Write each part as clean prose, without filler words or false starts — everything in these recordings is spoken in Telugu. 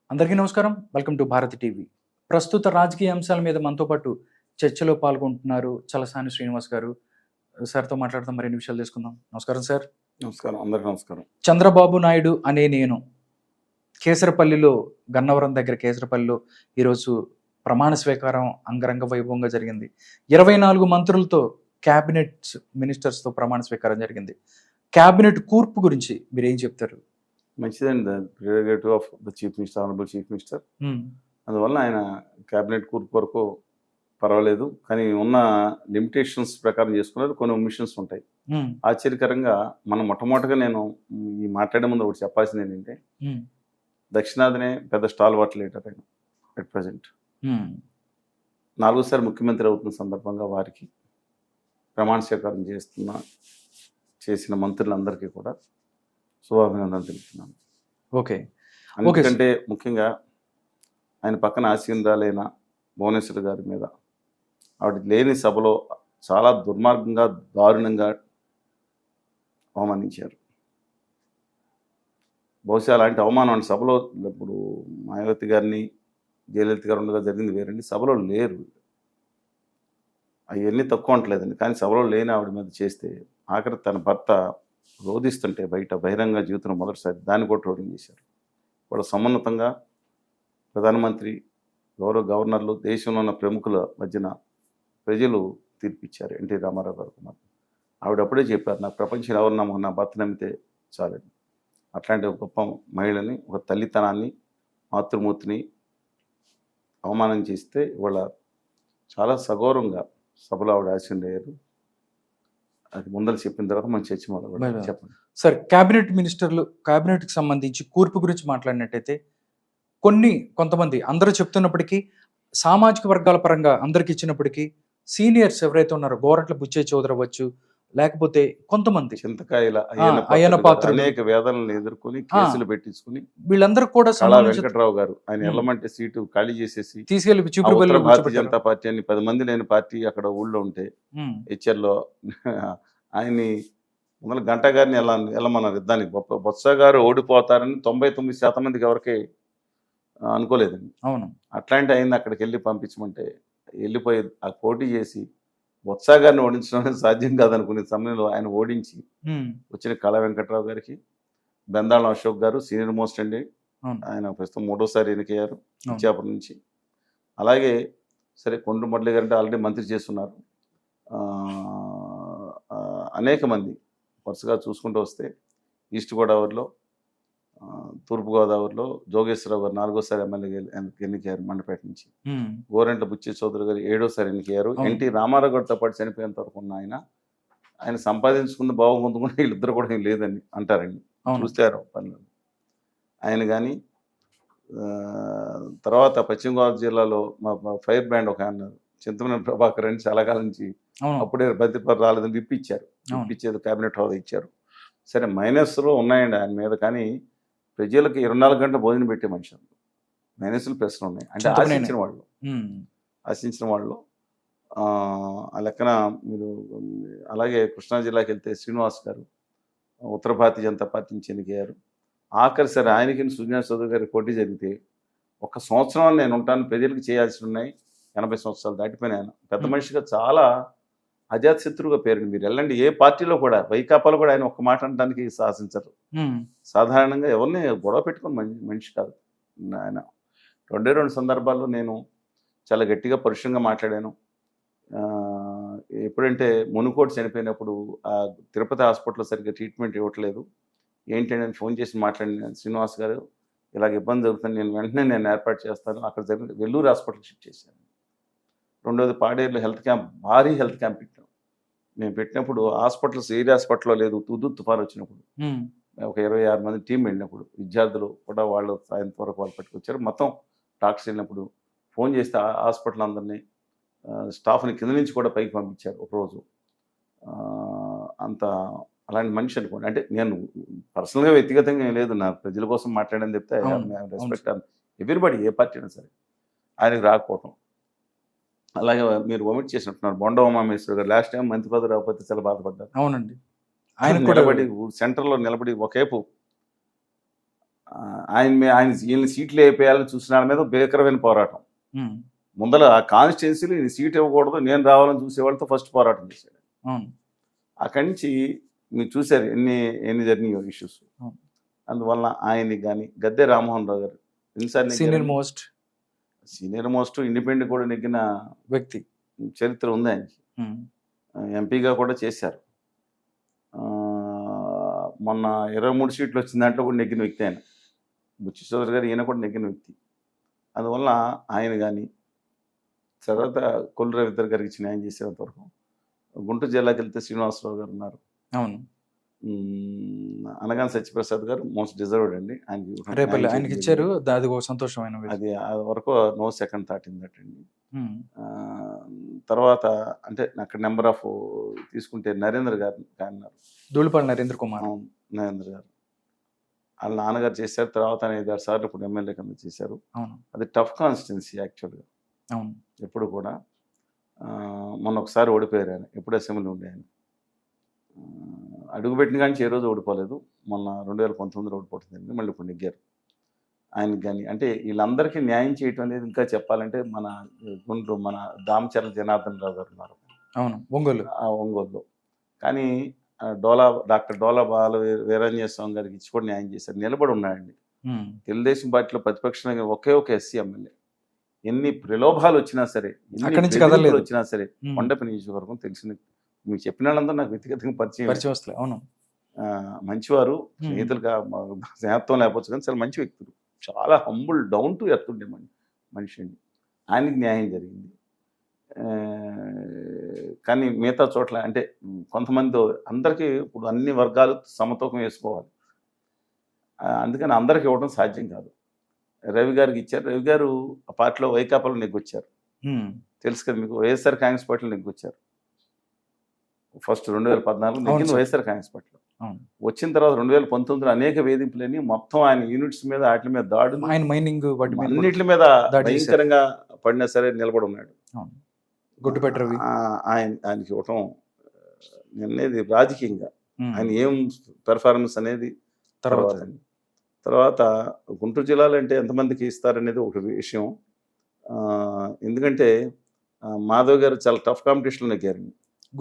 అందరికీ నమస్కారం. Welcome to Bharathi TV. ప్రస్తుత రాజకీయ అంశాల మీద మనతో పాటు చర్చలో పాల్గొంటున్నారు చలసాని శ్రీనివాస్ గారు. సార్‌తో మాట్లాడదాం, మరిన్ని విషయాలు తెలుసుకుందాం. నమస్కారం సార్. నమస్కారం. అందరికీ నమస్కారం. చంద్రబాబు నాయుడు అనే నేను కేసరపల్లిలో, గన్నవరం దగ్గర కేసరపల్లిలో ఈరోజు ప్రమాణ స్వీకారం అంగరంగ వైభవంగా జరిగింది. 24 మంత్రులతో క్యాబినెట్ మినిస్టర్స్‌తో ప్రమాణ స్వీకారం జరిగింది. క్యాబినెట్ కూర్పు గురించి మీరేం చెప్తారు? మంచిదండి. Prerogative of the chief minister, honourable chief minister. అందువల్ల ఆయన క్యాబినెట్ కూర్పు వరకు పర్వాలేదు. కానీ ఉన్న లిమిటేషన్స్ ప్రకారం చేసుకున్నారు. కొన్ని ఒమిషన్స్ ఉంటాయి. ఆశ్చర్యకరంగా మనం మొట్టమొదటిగా నేను ఈ మాట్లాడే ముందు ఒకటి చెప్పాల్సింది ఏంటంటే, దక్షిణాదినే పెద్ద స్టాల్ వాట్ లీడర్ ఆయన అట్ ప్రజెంట్. 4సారి ముఖ్యమంత్రి అవుతున్న సందర్భంగా వారికి ప్రమాణ స్వీకారం చేసిన మంత్రులందరికీ కూడా శుభాభినందనలు తెలుపుతున్నాను. ఓకే. ఎందుకంటే ముఖ్యంగా ఆయన పక్కన ఆసీనురాలైన భువనేశ్వర్ గారి మీద ఆవిడ లేని సభలో చాలా దుర్మార్గంగా, దారుణంగా అవమానించారు. బహుశా అలాంటి అవమానం సభలో ఇప్పుడు మాయావతి గారిని, జయలలిత గారు ఉండగా జరిగింది వేరండి. సభలో లేరు, అవన్నీ తక్కువ అంటలేదండి. కానీ సభలో లేని ఆవిడ మీద చేస్తే ఆఖరి తన భర్త రోధిస్తుంటే బయట బహిరంగ జీవితంలో మొదటిసారి దాన్ని కూడా ట్రోలింగ్ చేశారు. వాళ్ళు సమున్నతంగా ప్రధానమంత్రి, గవర్నర్లు, దేశంలో ఉన్న ప్రముఖుల మధ్యన ప్రజలు తీర్పిచ్చారు ఎన్టీ రామారావు గారు. ఆవిడ అప్పుడే చెప్పారు, నాకు ప్రపంచంలో ఎవరు నా భర్త నమ్మితే చాలని. అట్లాంటి ఒక గొప్ప మహిళని, ఒక తల్లితనాన్ని, మాతృమూర్తిని అవమానం చేస్తే ఇవాళ చాలా సగౌరవంగా సభలో ఆవిడ ఆశీనులయ్యారు. అది ముందర చెప్పిన తర్వాత మనం చర్చ మొదలు చెప్పండి సార్. క్యాబినెట్కి సంబంధించి కూర్పు గురించి మాట్లాడినట్టయితే కొంతమంది అందరూ చెప్తున్నప్పటికీ, సామాజిక వర్గాల పరంగా అందరికి ఇచ్చినప్పటికీ సీనియర్స్ ఎవరైతే ఉన్నారో గోరంట్ల బుచ్చయ్య చౌదరి అవ్వచ్చు, లేకపోతే కొంతమంది చింతకాయల అయ్యన పాత్రుడు, అనేక వేదనలు ఎదుర్కొని కేసులు పెట్టించుకుని వీళ్ళందరూ కూడా వెంకట్రావు గారు ఆయన ఎల్లమంటే సీటు ఖాళీ చేసేసి తీసుకెళ్లి భారతీయ జనతా పార్టీ అని 10 మంది లేని పార్టీ అక్కడ ఊళ్ళో ఉంటే హెచ్ఆర్లో ఆయన్ని ముందర గంటా గారిని వెళ్ళమన్నారు. దానికి బొత్స గారు ఓడిపోతారని 99% మందికి ఎవరికి అనుకోలేదండి. అవును. అట్లాంటి అయింది. అక్కడికి వెళ్ళి పంపించమంటే వెళ్ళిపోయి ఆ పోటీ చేసి బొత్స గారిని ఓడించడం సాధ్యం కాదనుకునే సమయంలో ఆయన ఓడించి వచ్చిన కళా వెంకట్రావు గారికి, బెందాళం అశోక్ గారు సీనియర్ మోస్ట్ అండి, ఆయన ప్రస్తుతం 3వసారి ఎన్నికయ్యారు ఇచ్చాపురం నుంచి. అలాగే సరే కొండ్రు మురళి గారు అంటే ఆల్రెడీ మంత్రి చేస్తున్నారు. అనేక మంది వరుసగా చూసుకుంటూ వస్తే ఈస్ట్ గోదావరిలో, తూర్పుగోదావరిలో జోగేశ్వరరావు గారు 4వసారి ఎమ్మెల్యే ఎన్నికయ్యారు మండపేట నుంచి. గోరెంట్ల బుచ్చయ్య చౌదరి గారు 7వసారి ఎన్నికయ్యారు. ఎన్టీ రామారావు గారితో పాటు చనిపోయేంత వరకు ఉన్న ఆయన సంపాదించుకున్న భావం పొందుకున్న వీళ్ళిద్దరు కూడా ఏం లేదని అంటారండి చూస్తే పనులు. ఆయన కానీ తర్వాత పశ్చిమ గోదావరి జిల్లాలో మా ఫైర్ బ్రాండ్ ఒక ఆయన చింతమనేని ప్రభాకర్ అని చాలా కాలం నుంచి అప్పుడే బతిపర్ రాలేదని విప్పించేది, క్యాబినెట్ హోదా ఇచ్చారు. సరే మైనస్లో ఉన్నాయండి ఆయన మీద, కానీ ప్రజలకు 24 గంటల భోజనం పెట్టే మనిషి. మైనస్లు ప్రశ్నలు ఉన్నాయి అంటే ఆశించిన వాళ్ళు ఆ లెక్కన మీరు. అలాగే కృష్ణా జిల్లాకి వెళ్తే శ్రీనివాస్ గారు ఉత్తర భారతీయ జనతా పార్టీ నుంచి ఎన్నికయ్యారు. ఆఖరి సరే ఆయనకి సుజనా చౌదరి గారి పోటీ జరిగితే 1 సంవత్సరం నేను ఉంటాను, ప్రజలకు చేయాల్సి ఉన్నాయి, 80 సంవత్సరాలు దాటిపోయిన ఆయన పెద్ద మనిషిగా చాలా అజాతశత్రువుగా పేరుంది. మీరు వెళ్ళండి ఏ పార్టీలో కూడా, వైకాపాలో కూడా ఆయన ఒక్క మాట అనడానికి సాహసించరు. సాధారణంగా ఎవరిని గొడవ పెట్టుకుని మనిషి కాదు ఆయన. 2 సందర్భాల్లో నేను చాలా గట్టిగా పరుషంగా మాట్లాడాను. ఎప్పుడంటే మునుకోటి చనిపోయినప్పుడు ఆ తిరుపతి హాస్పిటల్లో సరిగ్గా ట్రీట్మెంట్ ఇవ్వట్లేదు, ఏంటంటే నేను ఫోన్ చేసి మాట్లాడిన శ్రీనివాస్ గారు ఇలాగ ఇబ్బంది జరుగుతుంది, వెంటనే నేను ఏర్పాటు చేస్తాను. అక్కడ జరిగిన వెల్లూరు హాస్పిటల్ షిఫ్ట్ చేశాను. 2వది పాడేరులో హెల్త్ క్యాంప్, భారీ హెల్త్ క్యాంప్ పెట్టాం. మేము పెట్టినప్పుడు హాస్పిటల్స్ ఏరియా హాస్పిటల్లో లేదు, తుఫాను వచ్చినప్పుడు ఒక 26 మంది టీం వెళ్ళినప్పుడు విద్యార్థులు కూడా వాళ్ళు సాయంత్రం వరకు వాళ్ళు పట్టుకొచ్చారు. మొత్తం డాక్టర్స్ వెళ్ళినప్పుడు ఫోన్ చేస్తే హాస్పిటల్ అందరినీ స్టాఫ్ని కింద నుంచి కూడా పైకి పంపించారు ఒకరోజు. అంత అలాంటి మనిషి అనుకోండి. అంటే నేను పర్సనల్గా వ్యక్తిగతంగా ఏం లేదు, నా ప్రజల కోసం మాట్లాడని చెప్తే రెస్పెక్ట్ ఎవ్రీబడి, ఏ పార్టీ అయినా సరే. ఆయనకు రాకపోవటం, అలాగే మీరు ఒమిట్ చేసినట్టున్నారు బొండ ఉమామేశ్వర్ గారు. లాస్ట్ టైం మంత్రి పదవి రాకపోతే చాలా బాధపడ్డారు. అవునండి. ఆయన నిలబడి సెంటర్లో నిలబడి ఒకేపు ఆయన ఈయన సీట్లు వేపేయాలని చూసిన వాళ్ళ మీద భీకరమైన పోరాటం. ఉమ్, ముందర ఆ కాన్స్టిట్యున్సీలో ఈయన సీట్ ఇవ్వకూడదు, నేను రావాలని చూసే వాళ్ళతో ఫస్ట్ పోరాటం చేశాడు. అవును. అక్కడి నుంచి మీరు చూశారు ఎన్ని జరిగినాయో ఇష్యూస్. అవును. అందువల్ల ఆయనకి కానీ గద్దె రామ్మోహన్ రావు గారు ఎన్నిసార్లు సీనియర్ మోస్ట్ ఇండిపెండెంట్ కూడా నెగ్గిన వ్యక్తి చరిత్ర ఉంది ఆయనకి. ఎంపీగా కూడా చేశారు. మొన్న 23 సీట్లు వచ్చిన దాంట్లో కూడా నెగ్గిన వ్యక్తి ఆయన. బుచ్చి చౌదరి గారు ఈయన కూడా నెగ్గిన వ్యక్తి. అందువల్ల ఆయన కానీ తర్వాత కొల్లు రవీంద్ర గారికి ఇచ్చి న్యాయం చేసేంత వరకు. గుంటూరు జిల్లాకి వెళ్తే శ్రీనివాసరావు గారు ఉన్నారు. అవును. అనగాని సత్యప్రసాద్ గారు మోస్ట్ డిజర్వ్డ్ అండి. రేపల్లి ఆయనకి ఇచ్చారు, అది ఒక సంతోషమైన అది వరకు no second thought in that అండి. తర్వాత అంటే అక్కడ నెంబర్ ఆఫ్ తీసుకుంటే నరేంద్ర గారు అన్నారు, ధూళిపాళి నరేంద్ర కుమార్. నరేంద్ర గారు వాళ్ళ నాన్నగారు చేశారు. తర్వాత 5-6 సార్లు ఇప్పుడు ఎమ్మెల్యే కింద చేశారు. అది టఫ్ కాన్స్టిట్యున్సీ యాక్చువల్గా. అవును. ఎప్పుడు కూడా మొన్న ఒకసారి ఓడిపోయారు ఆయన, ఎప్పుడు అసెంబ్లీ ఉండే ఆయన. అడుగుపెట్టిన కానీ ఏ రోజు ఓడిపోలేదు. మొన్న 2019 ఓడిపోతుంది, మళ్ళీ ఇప్పుడు నెగ్గారు. ఆయనకి కానీ అంటే వీళ్ళందరికీ న్యాయం చేయటం అనేది ఇంకా చెప్పాలంటే మన గుంటూరు మన దామచర్ల జనార్దన్ రావు గారు ఉన్నారు. అవును, ఒంగోలులో. కానీ డాక్టర్ డోలా వీరాంజనేయ స్వామి గారికి ఇచ్చి కూడా న్యాయం చేశారు. నిలబడి ఉన్నాడండి. తెలుగుదేశం పార్టీలో ప్రతిపక్షంగా ఒకే ఒక ఎస్సీ ఎమ్మెల్యే. ఎన్ని ప్రలోభాలు వచ్చినా సరే, ఎన్ని వచ్చినా సరే, కొండపి నియోజకవర్గం తెలిసిన మీకు చెప్పిన వాళ్ళందరూ నాకు వ్యక్తిగతంగా పరిచయం. అవును. మంచివారు, స్నేహితులుగా స్నేహత్వం లేకపోవచ్చు కానీ చాలా మంచి వ్యక్తులు, చాలా హంబుల్, డౌన్ టు ఎర్త్ ఉండే మనిషి అండి. ఆయనకి న్యాయం జరిగింది. కానీ మిగతా చోట్ల అంటే కొంతమంది అందరికీ ఇప్పుడు అన్ని వర్గాలు సమతూకం వేసుకోవాలి, అందుకని అందరికి ఇవ్వడం సాధ్యం కాదు. రవి గారికి ఇచ్చారు. రవి గారు ఆ పార్టీలో వైకాపాలో నెగ్గొచ్చారు. తెలుసు కదా మీకు, వైఎస్ఆర్ కాంగ్రెస్ పార్టీలో నెగ్గొచ్చారు. ఫస్ట్ 2014 నెగ్గింది వైఎస్ఆర్ కాంగ్రెస్ పార్టీలో. వచ్చిన తర్వాత 2019 అనేక వేధింపులని మొత్తం ఆయన యూనిట్స్ మీద వాటి మీద దాడులు, ఆయన మైనింగ్ అన్నిటి మీద భయంకరంగా పడినా సరే నిలబడి ఉన్నాడు. ఆయనకి ఇవ్వటం అనేది రాజకీయంగా ఆయన ఏం పెర్ఫార్మెన్స్ అనేది తర్వాత గుంటూరు జిల్లాలో అంటే ఎంతమందికి ఇస్తారనేది ఒక విషయం. ఎందుకంటే మాధవ్ గారు చాలా టఫ్ కాంపిటీషన్లో నెగ్గారు.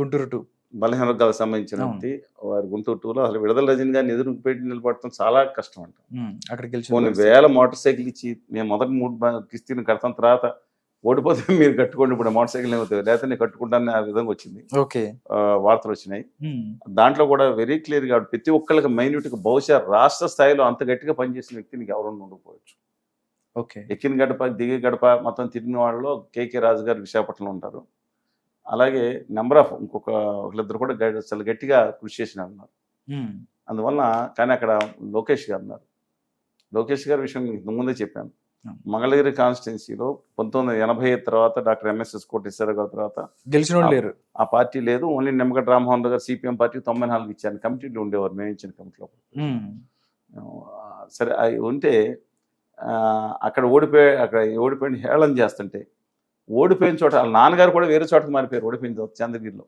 గుంటూరు 2 బలహీన వర్గాలకు సంబంధించిన వారు గుంటూరు 2లో అసలు విడుదల రజని గారిని ఎదురు పెట్టి నిలబడటం చాలా కష్టం అంట. కొన్ని వేల మోటార్ సైకిల్ ఇచ్చి మేము మొదటి 3 కిస్తీని కడతాం, తర్వాత ఓడిపోతే మీరు కట్టుకోండి, ఇప్పుడు మోటార్ సైకిల్ ఏమవుతుంది లేకపోతే నేను కట్టుకుంటానని ఆ విధంగా వచ్చింది. వార్తలు వచ్చినాయి. దాంట్లో కూడా వెరీ క్లియర్ గా ప్రతి ఒక్కరికి మైన్యూట్గా బహుశా రాష్ట్ర స్థాయిలో అంత గట్టిగా పనిచేసిన వ్యక్తి నీకు ఎవరన్నా ఉండకపోవచ్చు. ఎక్కిన గడప దిగే గడప మొత్తం తిరిగిన వాళ్ళలో కేకే రాజు గారు విశాఖపట్నంలో ఉంటారు. అలాగే నెంబర్ ఆఫ్ ఒకళ్ళిద్దరు కూడా చాలా గట్టిగా కృషి చేసిన ఉన్నారు. అందువల్ల కానీ అక్కడ లోకేష్ గారు ఉన్నారు. లోకేష్ గారి విషయం ముందే చెప్పాను. మంగళగిరి కాన్స్టిట్యున్సీలో 1985 తర్వాత డాక్టర్ ఎంఎస్ఎస్ కోటేశ్వర గారి తర్వాత గెలిచిన లేరు, ఆ పార్టీ లేదు. ఓన్లీ నిమ్మగడ్డ రామ్మోహన్ రావు గారు సిపిఎం పార్టీ 94 ఇచ్చాను. కమిటీలో ఉండేవారు, మేము ఇచ్చిన కమిటీలో. సరే అవి ఉంటే అక్కడ ఓడిపోయిన హేళన చేస్తుంటే, ఓడిపోయిన చోట వాళ్ళ నాన్నగారు కూడా వేరే చోటకి మారిపోయారు. ఓడిపోయిన చంద్రగిరిలో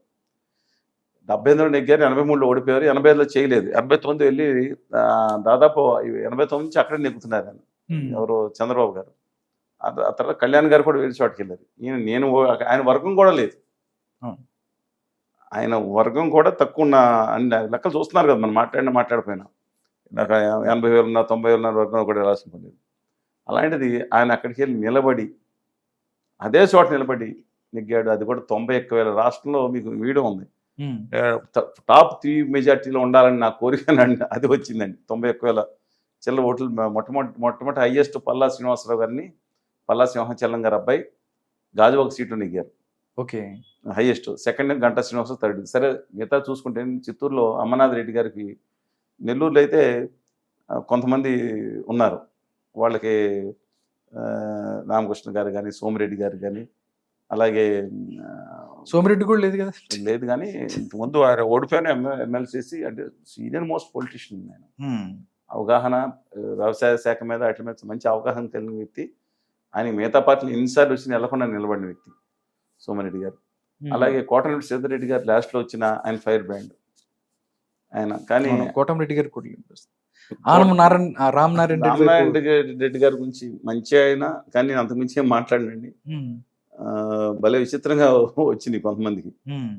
78 నెగ్గారు, 83లో ఓడిపోయారు, 85లో చేయలేదు, 89 వెళ్ళి దాదాపు 89 నుంచి అక్కడే నెగ్గుతున్నారు ఆయన. ఎవరు చంద్రబాబు గారు. ఆ తర్వాత కళ్యాణ్ గారు కూడా వేరే చోటకి వెళ్ళారు. ఆయన వర్గం కూడా లేదు, ఆయన వర్గం కూడా తక్కువ ఉన్న లెక్కలు చూస్తున్నారు కదా. మనం మాట్లాడిపోయినా నాకు 80,000 ఉన్నా 90,000 వర్గం కూడా రాసిన పని. అలాంటిది ఆయన అక్కడికి వెళ్ళి నిలబడి అదే చోట నిలబడి నెగ్గాడు. అది కూడా 91,000 రాష్ట్రంలో మీకు వీడియో ఉంది. టాప్ 3 మెజార్టీలో ఉండాలని నా కోరికనండి, అది వచ్చిందండి. 91,000 చిల్లర ఓట్లు. మొట్టమొదటి హైయెస్ట్ పల్లా శ్రీనివాసరావు గారిని, పల్లా సింహాచలం గారు అబ్బాయి గాజువాక సీట్లు నెగ్గారు. Highest. Second Ganta Srinivasarao third. సరే మిగతా చూసుకుంటే చిత్తూరులో అమర్నాథ్ రెడ్డి గారికి, నెల్లూరులో అయితే కొంతమంది ఉన్నారు, వాళ్ళకి రామకృష్ణ గారు కానీ, సోమిరెడ్డి గారు కానీ, అలాగే సోమిరెడ్డి కూడా లేదు కదా, లేదు కానీ ఇంతకుముందు ఆయన ఓడిపోయిన ఎమ్మెల్సీసీ అంటే సీనియర్ మోస్ట్ పొలిటీషియన్. నేను అవగాహన, వ్యవసాయ శాఖ మీద వాటి మీద మంచి అవగాహన కలిగిన వ్యక్తి. ఆయన మిగతా పార్టీలు ఎన్నిసార్లు వచ్చి వెళ్ళకుండా నిలబడిన వ్యక్తి సోమిరెడ్డి గారు. అలాగే కోటమిరెడ్డి శ్రీధర్ రెడ్డి గారు లాస్ట్లో వచ్చిన ఆయన ఫైర్ బ్రాండ్ ఆయన. కానీ కోటమిరెడ్డి గారు కూడా ఆనం నారాయణ రామనారాయణ రెడ్డి రామనారాయణ వైపు- రెడ్డి గారి గురించి మంచి ఆయన, కానీ నేను అంతకుమించి ఏం మాట్లాడండి. ఉమ్, భలే విచిత్రంగా వచ్చింది కొంతమందికి. ఉమ్,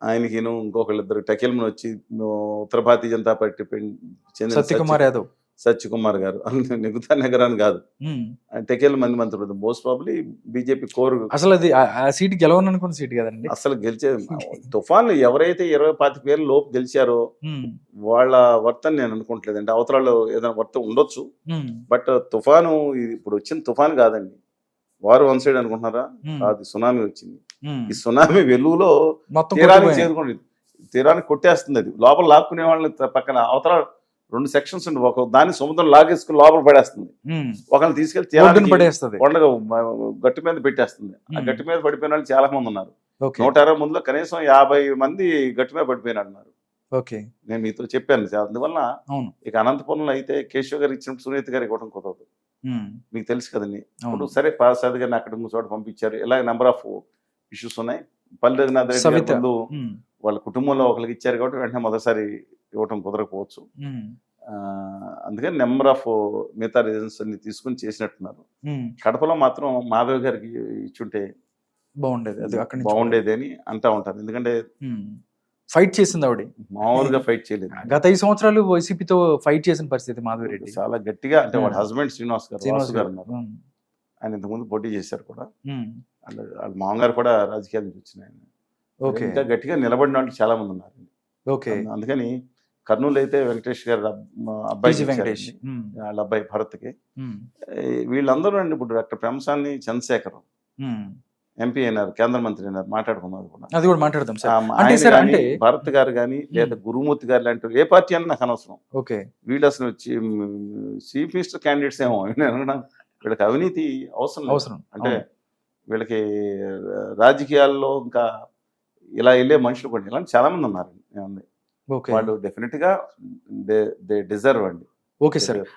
ఆయనకి ఇంకొకళ్ళిద్దరు టకెల్మన్ వచ్చి ఉత్తర భారతీయ జనతా పార్టీ చెందిన సత్యకుమార్ యాదవ్. సత్యకుమార్ గారు నెగుతా నగరాన్ని కాదు, ఉమ్. ఆయన టెకెల్ మంత్రులు మోస్ట్ ప్రాబ్లీ బీజేపీ కోర్. అసలు అది ఆ సీట్ గెలవననుకున్న సీట్ కదండి. అసలు గెలిచే తుఫాన్లు ఎవరైతే 25 వేల లోపు గెలిచారో ఉమ్, వాళ్ళ వర్తని నేను అనుకోవట్లేదండి. అవతలలో ఏదైనా వర్త ఉండొచ్చు, ఉమ్, బట్ తుఫాను ఇప్పుడు వచ్చిన తుఫాన్ కాదండి. వారు వన్ సైడ్ అనుకుంటున్నారా? ఉమ్, అది సునామీ వచ్చింది. ఉమ్. ఈ సునామీ వెలుగులో మొత్తం తీరానికి కొట్టుకుపోయాయి. చేరుకోండి, తీరానికి కొట్టేస్తుంది. అది లోపల లాక్కునే వాళ్ళని పక్కన అవతల 2 సెక్షన్స్ ఉండి ఒక దాన్ని సముద్రం లాగేసుకుని లోపల పడేస్తుంది, ఉమ్. ఒకరిని తీసుకెళ్లి ఒడ్డున తీరానికి పడేస్తుంది. కొండగా గట్టి మీద పెట్టేస్తుంది. ఆ ఉమ్. గట్టి మీద పడిపోయిన వాళ్ళు చాలా మంది ఉన్నారు. ఓకే 120 మందిలో కనీసం 50 మంది గట్టి మీద పడిపోయినట్టున్నారు. ఓకే. నేను మీతో చెప్పాను. అందువల్ల అవును. ఇక అనంతపురంలో అయితే కేశవ్ గారు ఇచ్చినప్పుడు సునీత గారికి ఇవ్వడం కుదరదు. ఉమ్, మీకు తెలుసు కదండి. అవును. ఇప్పుడు సరే పార్సాద్ గారిని అక్కడ ఇంకో చోట పంపించారు. ఇలా నెంబర్ ఆఫ్ ఇష్యూస్ ఉన్నాయి. పల్లి రఘునాథ్ రెడ్డి గారి సవిత. ముందు ఉమ్, వాళ్ళ కుటుంబంలో ఒకరికి ఇచ్చారు కాబట్టి వెంటనే మొదటిసారి ఇవ్వటం కుదరకపోవచ్చు. ఉమ్, అందుకని నెంబర్ ఆఫ్ మిగతా రీజన్స్ అన్ని తీసుకుని చేసినట్టున్నారు. ఉమ్. కడపలో మాత్రం మాధవ్ గారికి ఇచ్చుంటే బాగుండేది అది అక్కడి నుంచి. బాగుండేది అని అంటా ఉంటారు. ఎందుకంటే ఉమ్. ఫైట్ చేసింది ఆవిడ. మామూలుగా ఫైట్ చేయలేదు. గత 5 సంవత్సరాలు వైసీపీతో ఫైట్ చేసిన పరిస్థితి మాధవిరెడ్డి. చాలా గట్టిగా, అంటే వాళ్ళ హస్బెండ్ శ్రీనివాస్ గారు, శ్రీనివాస్ వాసు గారు గారు. ఉన్నారు. ఉమ్, ఆయన ఇంతకుముందు పోటీ చేశారు కూడా. ఉమ్. వాళ్ళ మామగారు కూడా రాజకీయాల నుంచి వచ్చిన ఆయన. ఓకే ఇంకా గట్టిగా నిలబడిన వాళ్ళు చాలా మంది ఉన్నారు. ఓకే. అందుకని కర్నూలు అయితే వెంకటేష్ గారు అబ్బాయి పిజి వెంకటేష్. ఉమ్, వాళ్ళ అబ్బాయి భరత్కి. ఉమ్, వీళ్ళందరూ అండి ఇప్పుడు డాక్టర్ ప్రేమసాని చంద్రశేఖర్ ఉమ్. ఎంపీ అయినారు, కేంద్ర మంత్రి అయినారు, మాట్లాడుకున్నారు కూడా. అది కూడా మాట్లాడదాం సార్. అంటే ఆయన సార్ గాని, అంటే భరత్ గారు కానీ లేదా గురుమూర్తి గారు లాంటి ఏ పార్టీ అని నాకు అనవసరం. ఓకే. వీళ్ళు అసలు వచ్చి చీఫ్ మినిస్టర్ క్యాండిడేట్స్ ఏమో నేను అనుకున్నాను. వీళ్ళకి అవినీతి అవసరం లేదు. అవసరం అంటే అవును. వీళ్ళకి రాజకీయాల్లో ఇంకా ఇలా వెళ్ళే మనుషులు కూడా ఇలాంటి చాలా మంది ఉన్నారు. ఓకే వాళ్ళు డెఫినెట్ గా దే డిజర్వ్ అండి. Okay sir.